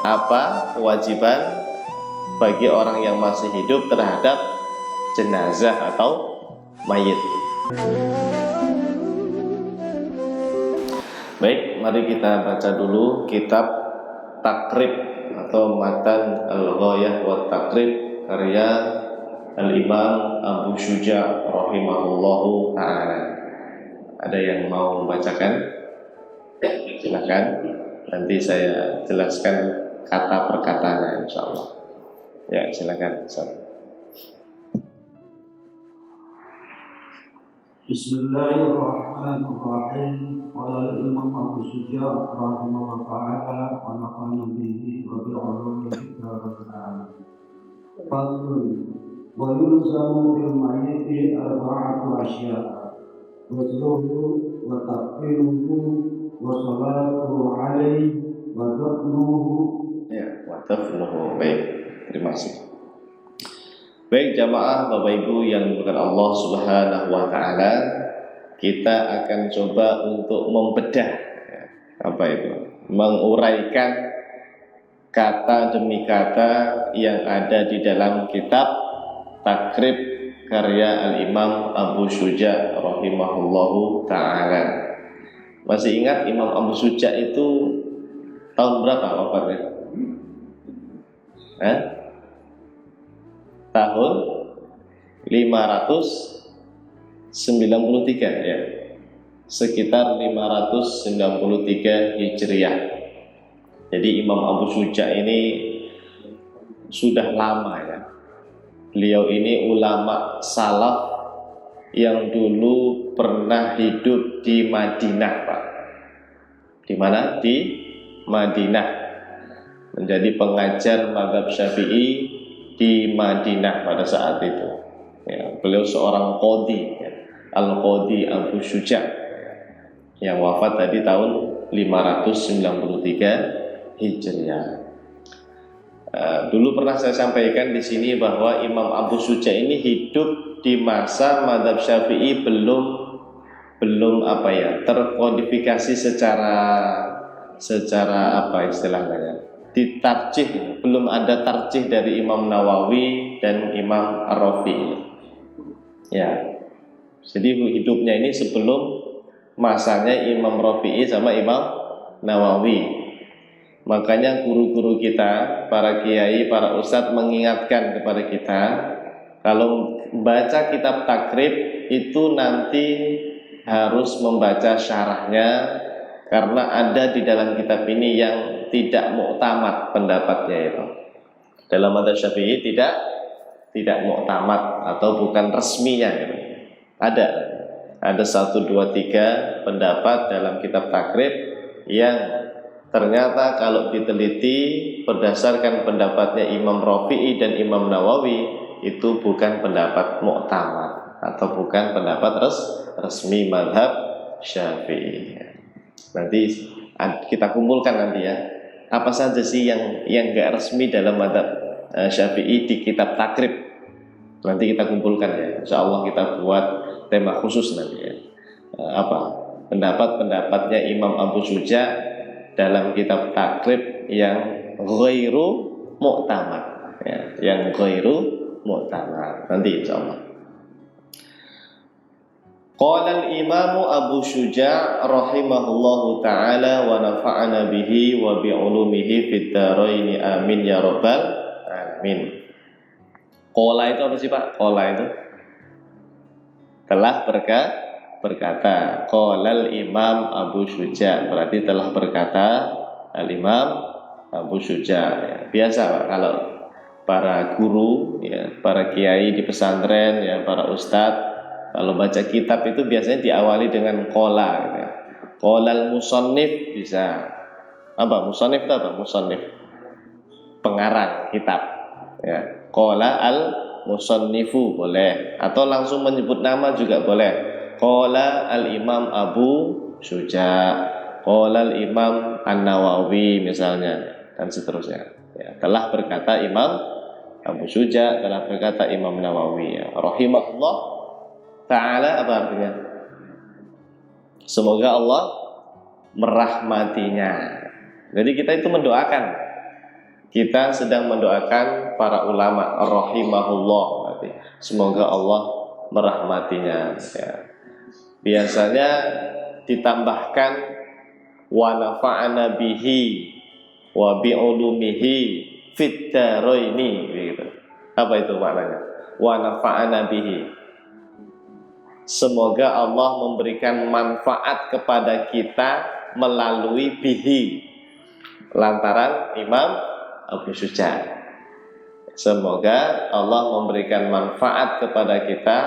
apa kewajiban bagi orang yang masih hidup terhadap jenazah atau mayit. Baik, mari kita baca dulu kitab Takrib atau Matan Al-Ghayah wa Takrib karya Al-Imam Abu Syuja' rahimahullahu ta'ala. Ada yang mau membacakan? Silakan. Nanti saya jelaskan kata per katanya insyaallah. Ya, silakan. Bismillahirrahmanirrahim. Qala al-Imam Abu Syuja' rahimahullahu ta'ala wa nafa'ana bihi wa bi'ulumihi rabbil alamin. Fadlun wa yulzamu bil mayyiti arba'atu asya'a. Ghusluhu wa takfinuhu wa salatuhu alaihi wa dafnuhu. Ya, wa dafnuhu. Baik, terima kasih. Baik jamaah Bapak Ibu yang dimuliakan Allah Subhanahu wa taala, kita akan coba untuk membedah apa itu? Menguraikan kata demi kata yang ada di dalam kitab Takrib karya Al-Imam Abu Syuja' rahimahullahu taala. Masih ingat Imam Abu Syuja' itu tahun berapa wafatnya? Tahun 593 ya. Sekitar 593 Hijriah. Jadi Imam Abu Syuja' ini sudah lama ya. Beliau ini ulama salaf yang dulu pernah hidup di Madinah, Pak. Di mana? Di Madinah. Menjadi pengajar mazhab Syafi'i di Madinah pada saat itu. Ya, beliau seorang qadhi, ya, Al-Qadhi Abu Syuja' yang wafat tadi tahun 593 Hijriah. Dulu pernah saya sampaikan di sini bahwa Imam Abu Syuja' ini hidup di masa mazhab Syafi'i belum terkodifikasi secara apa istilahnya, ditarjih, belum ada tarjih dari Imam Nawawi dan Imam Ar-Rafi'i. Ya, jadi hidupnya ini sebelum masanya Imam Rafi'i sama Imam Nawawi. Makanya guru-guru kita, para kiai, para ustadz mengingatkan kepada kita, kalau membaca kitab Takrib itu nanti harus membaca syarahnya, karena ada di dalam kitab ini yang tidak muktamad pendapatnya itu. Dalam mazhab Syafi'i tidak muktamad atau bukan resminya gitu. Ada 1, 2, 3 pendapat dalam kitab Takrib yang ternyata kalau diteliti berdasarkan pendapatnya Imam Rafi'i dan Imam Nawawi itu bukan pendapat muktamad atau bukan pendapat resmi mazhab Syafi'i. Nanti kita kumpulkan nanti ya, apa saja sih yang enggak resmi dalam mazhab Syafi'i di kitab Takrib. Nanti kita kumpulkan ya. Insyaallah kita buat tema khusus nanti ya. Pendapat-pendapatnya Imam Abu Syuja' dalam kitab Takrib yang ghairu mu'tamad ya, yang ghairu mu'tamad. Nanti insyaallah. Qala al-Imam Abu Syuja' rahimahullahu ta'ala wa nafa'ana bihi wa bi'ulumihi fid dharain amin ya rabbal alamin. Qala itu apa sih Pak? Qala itu telah berkata. Qala al-Imam Abu Syuja', berarti telah berkata al-Imam Abu Syuja'. Ya, biasa Pak kalau para guru ya, para kiai di pesantren ya, para ustadz kalau baca kitab itu biasanya diawali dengan qala gitu ya. Qala al-musannif bisa. Apa musannif itu apa? Musannif pengarang kitab ya. Qala al-musannifu boleh, atau langsung menyebut nama juga boleh. Qala al-Imam Abu Syuja', qala al-Imam An-Nawawi misalnya, dan seterusnya ya. Telah berkata Imam Abu Syuja', telah berkata Imam Nawawi ya. Rahimahullah ta'ala, apa artinya? Semoga Allah merahmatinya. Jadi kita itu mendoakan Kita sedang mendoakan para ulama rahimahullah, berarti semoga Allah merahmatinya ya. Biasanya ditambahkan wa nafa'ana bihi wa bi ulumihi fid dharaini gitu. Apa itu maknanya? Wa nafa'ana bihi. Semoga Allah memberikan manfaat kepada kita melalui bihi, lantaran Imam Abu Syuja. Semoga Allah memberikan manfaat kepada kita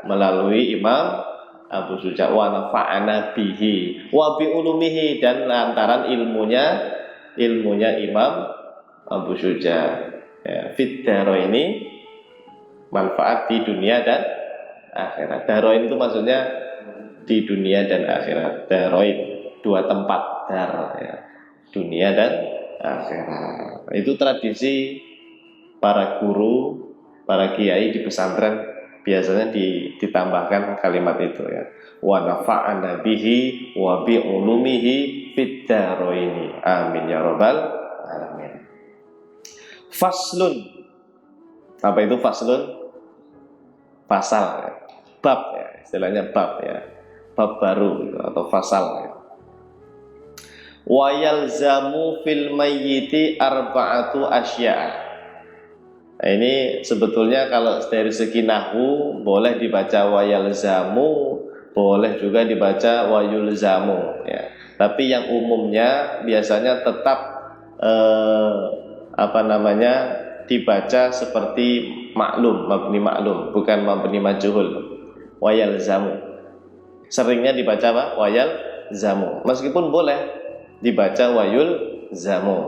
melalui Imam Abu Syuja, wa nafa'ana bihi wa bi ulumihi, dan lantaran ilmunya Imam Abu Syuja ya. Fit dharaini, manfaat di dunia dan akhirat. Dharain itu maksudnya di dunia dan akhirat. Dharain, dua tempat dar ya. Dunia dan akhirat. Itu tradisi para guru, para kiai di pesantren biasanya ditambahkan kalimat itu ya. Wa nafa'ana bihi wa bi ulumihi fid dharaini. Amin ya rabbal alamin. Faslun. Apa itu faslun? Pasal ya. Bab ya, istilahnya bab ya. Bab baru gitu, atau fasal ya. Wa yalzamu fil mayyiti arba'atu asya'a. Nah, ini sebetulnya kalau dari segi nahwu boleh dibaca wa yalzamu, boleh juga dibaca wa yulzamu ya. Tapi yang umumnya biasanya tetap dibaca seperti maklum, mabni maklum, bukan mabni majhul. Wa yalzamu. Seringnya dibaca apa? Wa yalzamu. Meskipun boleh dibaca wayul zamu.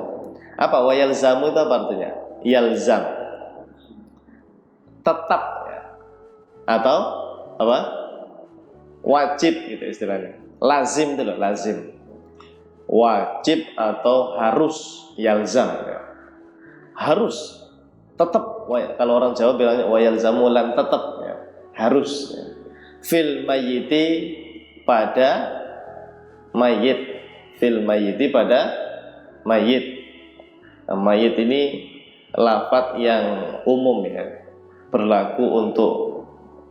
Apa wayal zamu itu apa artinya? Yalzam, tetap ya. Atau apa? Wajib gitu istilahnya. Lazim itu loh, lazim. Wajib atau harus, yalzam ya. Harus, tetap. Kalau orang Jawa bilangnya wayal zamu lan, tetap ya. Harus ya. Fil mayyiti, pada mayit. Fil mayyiti, pada mayit. Nah, mayit ini lafadz yang umum ya, berlaku untuk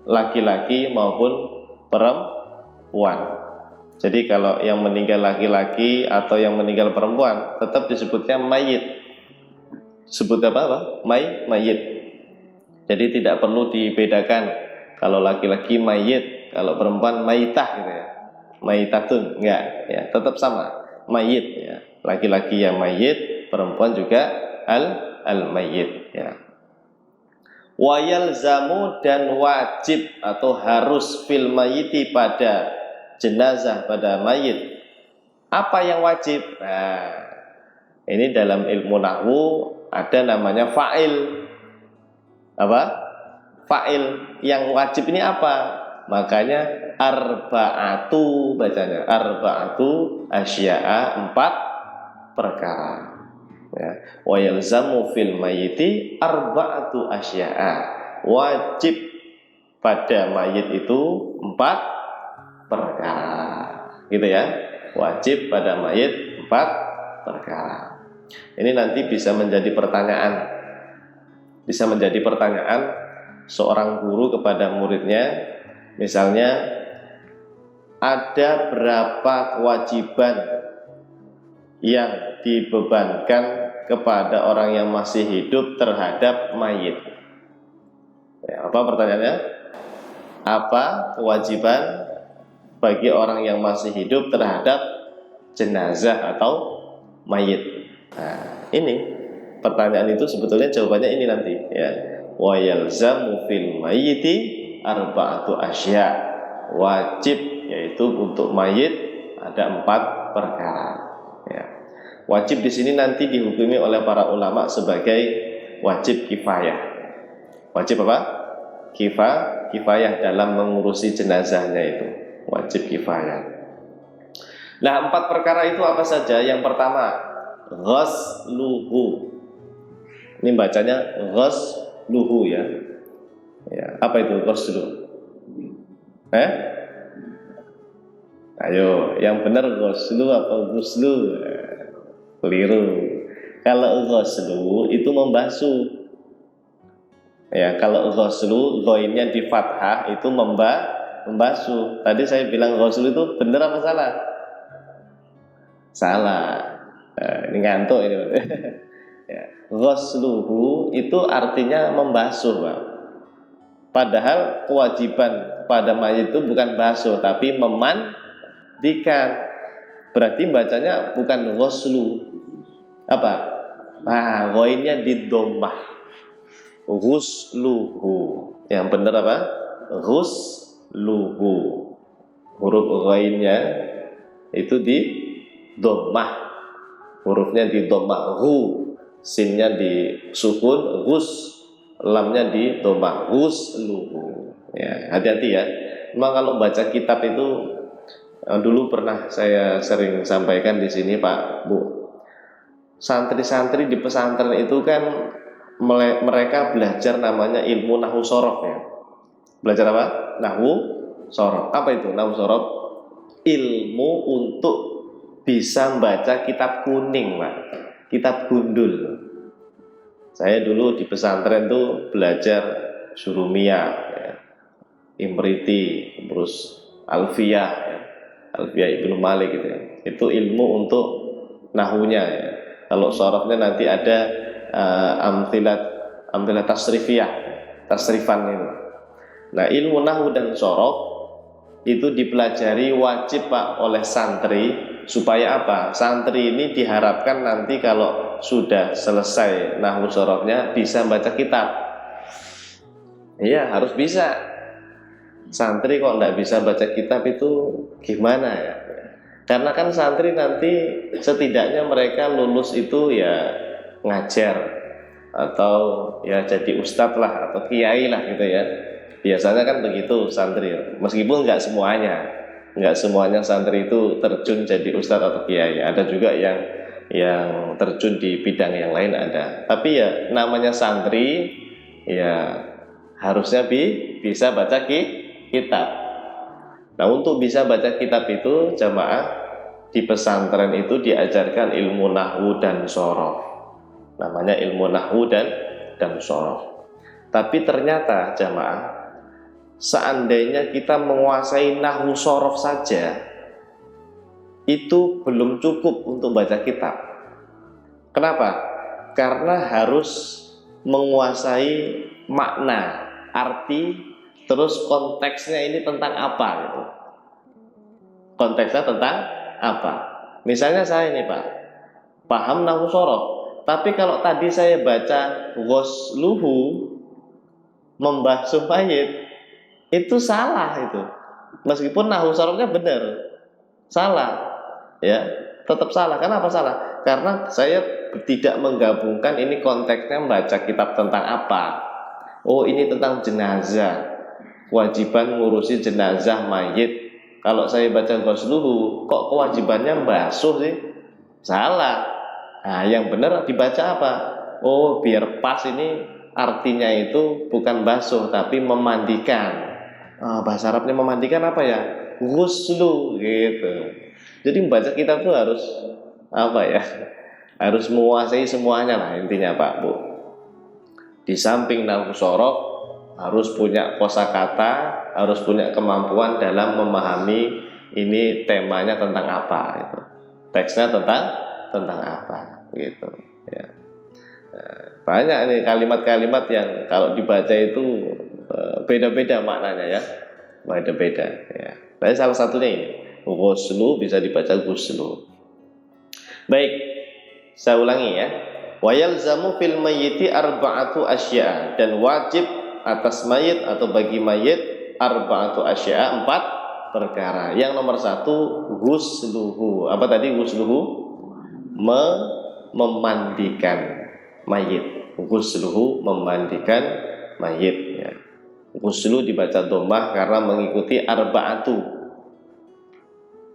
laki-laki maupun perempuan. Jadi kalau yang meninggal laki-laki atau yang meninggal perempuan tetap disebutnya mayit. Sebut apa? Mayit. Jadi tidak perlu dibedakan. Kalau laki-laki mayit, kalau perempuan mayitah gitu ya. Mayitatun, enggak ya, tetap sama, mayit ya. Laki-laki yang mayit, perempuan juga al mayit ya. Wa yalzamu, dan wajib atau harus fil mayiti, pada jenazah, pada mayit. Apa yang wajib? Nah, ini dalam ilmu nahwu ada namanya fa'il. Apa? Fa'il. Yang wajib ini apa? Makanya arba'atu bacanya, arba'atu asya'a, 4 perkara ya. Wa yalzamu fil mayyiti arba'atu asya'a, wajib pada mayit itu 4 perkara gitu ya. Wajib pada mayit 4 perkara. Ini nanti bisa menjadi pertanyaan seorang guru kepada muridnya. Misalnya, ada berapa kewajiban yang dibebankan kepada orang yang masih hidup terhadap mayit? Ya, apa pertanyaannya? Apa kewajiban bagi orang yang masih hidup terhadap jenazah atau mayit? Nah, ini pertanyaan itu sebetulnya jawabannya ini nanti ya. Wa yalzamu fil mayyiti arba'atu asya, wajib yaitu untuk mayit ada 4 perkara ya. Wajib di sini nanti dihukumi oleh para ulama sebagai wajib kifayah. Wajib apa? Kifayah dalam mengurusi jenazahnya, itu wajib kifayah. Nah, 4 perkara itu apa saja? Yang pertama, ghasluhu. Ini bacanya ghasluhu ya. Ya, apa itu ghuslu? Ayo, yang benar ghuslu atau ghuslu? Keliru. Kalau ghuslu itu membasuh. Ya, kalau ghuslu ghainnya di fathah itu membasuh. Tadi saya bilang ghuslu itu benar apa salah? Salah. Ini ngantuk ini. Ya. Ghusluhu itu artinya membasuh, Pak. Padahal kewajiban pada mayit itu bukan basuh tapi memandikan. Berarti bacanya bukan ghuslu. Apa? Nah, ghainnya di dhammah. Ghusluhu. Yang benar apa? Ghusluhu. Huruf ghainnya itu di dhammah. Hurufnya di dhammah. Hu. Sinnya di sukun. Ghus. Lamnya di dhammah. Ghusluhu. Ya, hati-hati ya. Memang kalau baca kitab itu dulu pernah saya sering sampaikan di sini, Pak, Bu. Santri-santri di pesantren itu kan mereka belajar namanya ilmu nahwu shorof ya. Belajar apa? Nahwu shorof. Apa itu nahwu shorof? Ilmu untuk bisa membaca kitab kuning, Pak. Kitab gundul. Saya dulu di pesantren tuh belajar Surumiyah, ya, Imriti, terus Alfiyah, ya, Alfiyah Ibnu Malik gitu ya. Itu ilmu untuk nahunya ya. Kalau sorofnya nanti ada amtilat tasrifiyah, tasrifan itu. Nah, ilmu nahu dan sorof itu dipelajari wajib, Pak, oleh santri. Supaya apa? Santri ini diharapkan nanti kalau sudah selesai nahwu sorofnya bisa baca kitab. Iya, harus bisa. Santri kok nggak bisa baca kitab itu gimana ya? Karena kan santri nanti setidaknya mereka lulus itu ya ngajar atau ya jadi ustadz lah atau kiai lah gitu ya. Biasanya kan begitu santri. Meskipun nggak semuanya santri itu terjun jadi ustadz atau kiai. Ada juga yang terjun di bidang yang lain ada. Tapi ya namanya santri ya harusnya bisa baca kitab. Nah, untuk bisa baca kitab itu jamaah di pesantren itu diajarkan ilmu nahwu dan shorof. Namanya ilmu nahwu dan shorof. Tapi ternyata jamaah, seandainya kita menguasai nahwu shorof saja, itu belum cukup untuk baca kitab. Kenapa? Karena harus menguasai makna, arti, terus konteksnya ini tentang apa gitu. Konteksnya tentang apa? Misalnya saya ini, Pak, paham nahwu shorof, tapi kalau tadi saya baca ghusluhu, membasuh mayit, itu salah itu. Meskipun nahwu shorofnya benar, salah. Ya, tetap salah. Kenapa salah? Karena saya tidak menggabungkan ini konteksnya membaca kitab tentang apa. Oh, ini tentang jenazah. Kewajiban ngurusi jenazah mayit. Kalau saya baca ghusluhu, kok kewajibannya membasuh sih? Salah. Nah, yang benar dibaca apa? Oh, biar pas ini artinya itu bukan basuh tapi memandikan. Bahasa Arabnya memandikan apa ya? Ghuslu gitu. Jadi membaca kitab itu harus apa ya? Harus menguasai semuanya lah intinya, Pak, Bu. Di samping nahwu shorof harus punya kosakata, harus punya kemampuan dalam memahami ini temanya tentang apa itu. Teksnya tentang apa gitu ya. Banyak nih kalimat-kalimat yang kalau dibaca itu beda-beda maknanya ya. Beda-beda ya. Tapi salah satunya ini ghuslu bisa dibaca ghuslu. Baik, saya ulangi ya. Wa yalzamu fil mayyiti arba'atu asya, dan wajib atas mayit atau bagi mayit arba'atu asya, 4 perkara. Yang nomor 1 ghusluhu. Apa tadi ghusluhu? Memandikan mayit. Ghusluhu memandikan mayit ya. Ghuslu dibaca dhammah karena mengikuti arba'atu.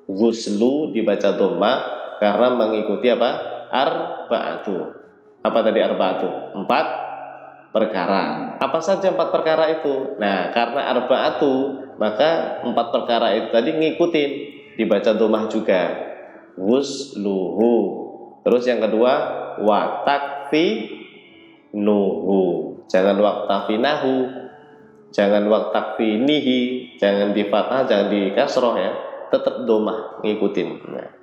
Ghuslu dibaca dhammah karena mengikuti apa? Arba'atu. Apa tadi arba'atu? 4 perkara. Apa saja 4 perkara itu? Nah, karena arba'atu, maka 4 perkara itu tadi ngikutin, dibaca dhammah juga. Ghusluhu Terus yang kedua, wa takfinuhu. Jangan waktafinahu, jangan waktafinihi, jangan di fathah, jangan di kasroh ya. Tetap domah ngikutin. Nah.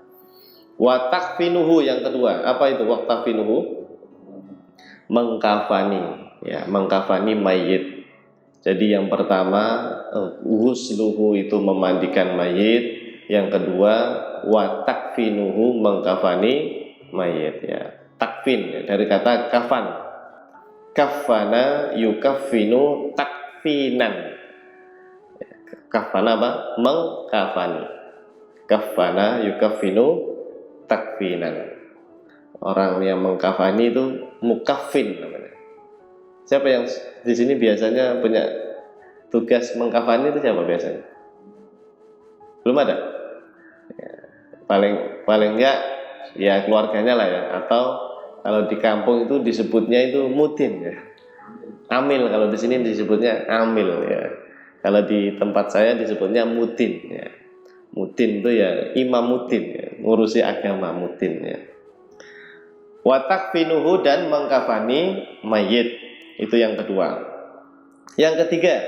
Wa takfinuhu yang kedua, apa itu waktafinuhu? Mengkafani, ya, mengkafani mayit. Jadi yang pertama ghusluhu itu memandikan mayit, yang kedua wa takfinuhu mengkafani mayit ya. Takfin ya, dari kata kafan. Kafana yukaffinu takfinan. Kafana apa? Mengkafani. Kafana yukaffinu takfinan. Orang yang mengkafani itu mukaffin namanya. Siapa yang di sini biasanya punya tugas mengkafani itu siapa biasanya? Belum ada. Ya, paling enggak ya keluarganya lah ya. Atau kalau di kampung itu disebutnya itu mutin ya. Amil, kalau di sini disebutnya amil ya. Kalau di tempat saya disebutnya mutin ya. Mutin itu ya imam mutin ya, ngurusi agama mutin ya. Wa takfinuhu dan mengkafani mayit, itu yang kedua. Yang ketiga,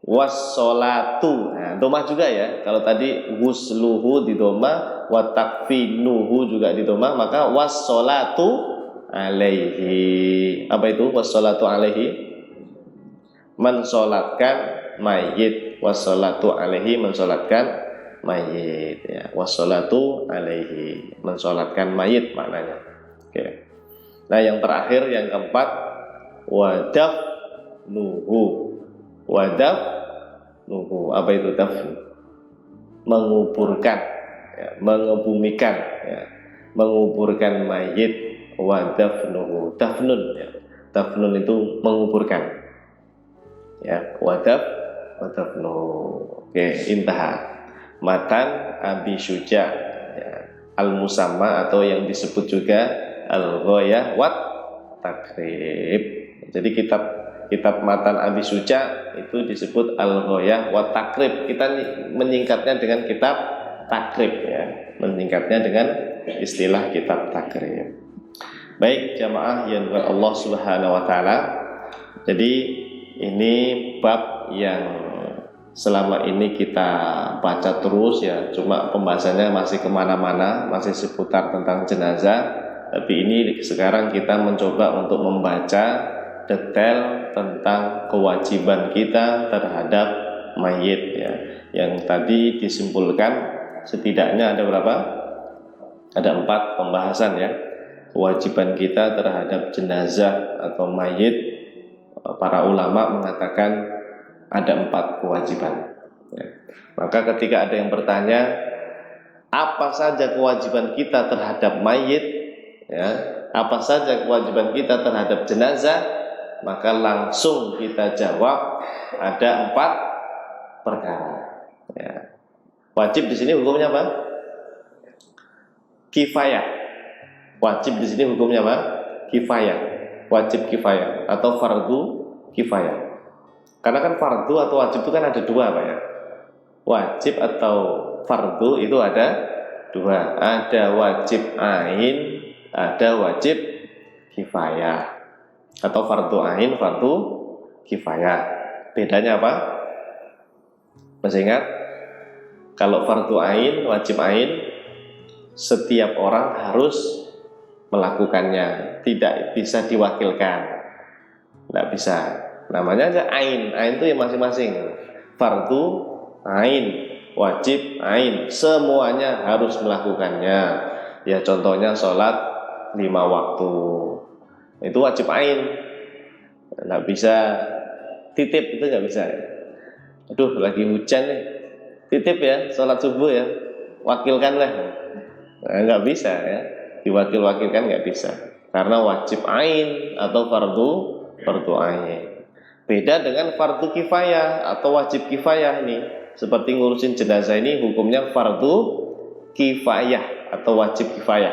wassolatu. Nah, domah juga ya. Kalau tadi ghusluhu di domah, wa takfinuhu juga di domah, maka wassolatu alaihi. Apa itu wassolatu alaihi? Mensolatkan mayit. Wassolatu alaihi, mensolatkan mayit ya. Wassolatu alaihi, mensolatkan mayit maknanya. Oke. Nah, yang terakhir, yang keempat, wadafnuhu. Wadafnuhu, apa itu dafn? Menguburkan ya, mengebumikan ya. Menguburkan mayit. Wadafnuhu, dafnun ya. Dafnun itu menguburkan ya. Wadafnuhu. Oke, intaha matan Abi Syuja ya. Al-Musamma atau yang disebut juga Al-Ghayah wat Takrib. Jadi kitab matan Abi Syuja itu disebut Al-Ghayah wat Takrib. Kita menyingkatnya dengan kitab takrib ya. Menyingkatnya dengan istilah kitab takrib. Baik jamaah yang buat Allah Subhanahu wa taala. Jadi ini bab yang selama ini kita baca terus ya, cuma pembahasannya masih kemana-mana, masih seputar tentang jenazah. Tapi ini sekarang kita mencoba untuk membaca detail tentang kewajiban kita terhadap mayit ya. Yang tadi disimpulkan setidaknya ada berapa? Ada 4 pembahasan ya. Kewajiban kita terhadap jenazah atau mayit, para ulama mengatakan ada 4 kewajiban ya. Maka ketika ada yang bertanya apa saja kewajiban kita terhadap mayit ya, apa saja kewajiban kita terhadap jenazah, maka langsung kita jawab ada 4 perkara ya. Wajib di sini hukumnya apa? Kifayah. Wajib di sini hukumnya apa? Kifayah. Wajib kifayah atau fardu kifayah. Karena kan fardu atau wajib itu kan ada 2 Pak ya. Wajib atau fardu itu ada 2. Ada wajib ain, ada wajib kifayah. Atau fardu ain, fardu kifayah. Bedanya apa? Masih ingat? Kalau fardu ain, wajib ain, setiap orang harus melakukannya, tidak bisa diwakilkan. Tidak bisa. Namanya aja ain itu yang masing-masing. Fardu ain, wajib ain, semuanya harus melakukannya. Ya contohnya sholat 5 waktu, itu wajib ain. Nggak bisa titip, itu nggak bisa. Aduh lagi hujan nih, titip ya sholat subuh ya, wakilkanlah. Nah, nggak bisa ya, diwakil-wakilkan nggak bisa, karena wajib ain atau fardu ain. Beda dengan fardu kifayah atau wajib kifayah nih. Seperti ngurusin jenazah ini hukumnya fardu kifayah atau wajib kifayah.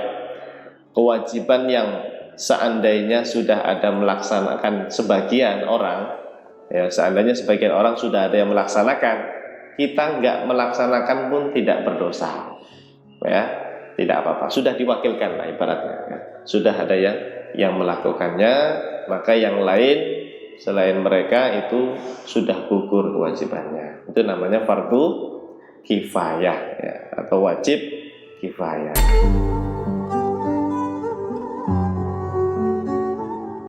Kewajiban yang seandainya sudah ada melaksanakan sebagian orang ya, seandainya sebagian orang sudah ada yang melaksanakan, kita nggak melaksanakan pun tidak berdosa ya, tidak apa-apa, sudah diwakilkan lah ibaratnya ya. Sudah ada yang melakukannya, maka yang lain selain mereka itu sudah gugur kewajibannya. Itu namanya fardu kifayah ya, atau wajib kifayah.